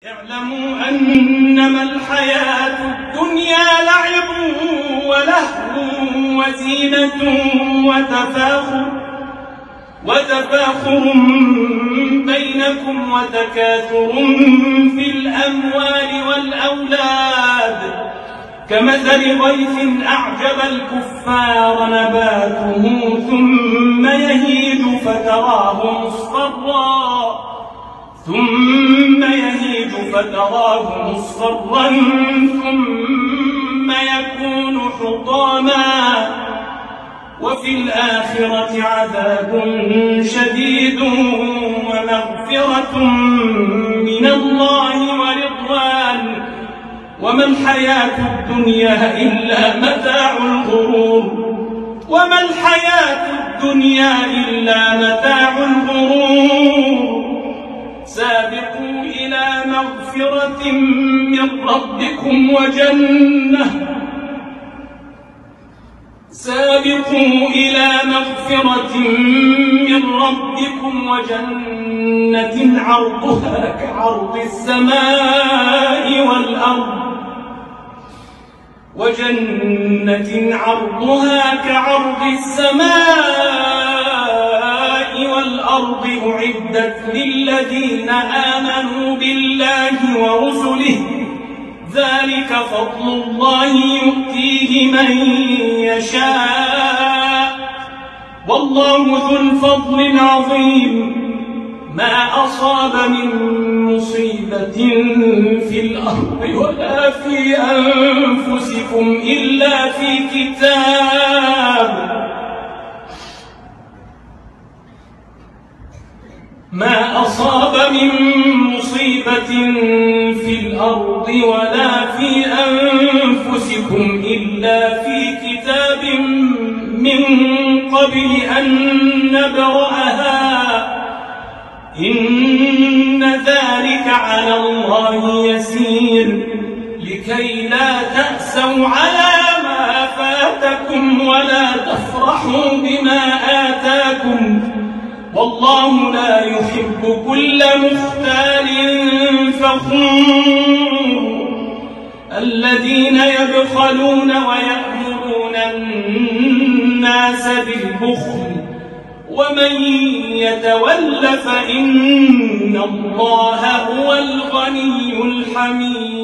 اعلموا أنما الحياة الدنيا لعب ولهو وزينة وتفاخر بينكم وتكاثر في الأموال والأولاد كمثل غيث أعجب الكفار نباته ثم يهيج فتراه مصفرا ثم يكون حطاما وفي الآخرة عذاب شديد ومغفرة من الله ورضوان وما الحياة الدنيا إلا متاع الغرور سابقوا إلى مغفرة من ربكم وجنة عرضها كعرض السماء والأرض أعدت للذين آمنوا بالله ورسله ذلك فضل الله يؤتيه من يشاء والله ذو الفضل العظيم ما أصاب من مصيبة في الأرض ولا في أنفسكم إلا في كتاب من قبل أن نبرأها إن ذلك على الله يسير لكي لا تأسوا على ما فاتكم ولا تفرحوا بما آتاكم والله لا يحب كل مختال فخور الذين يبخلون ويأمرون الناس بالبخل ومن يتول فإن الله هو الغني الحميد.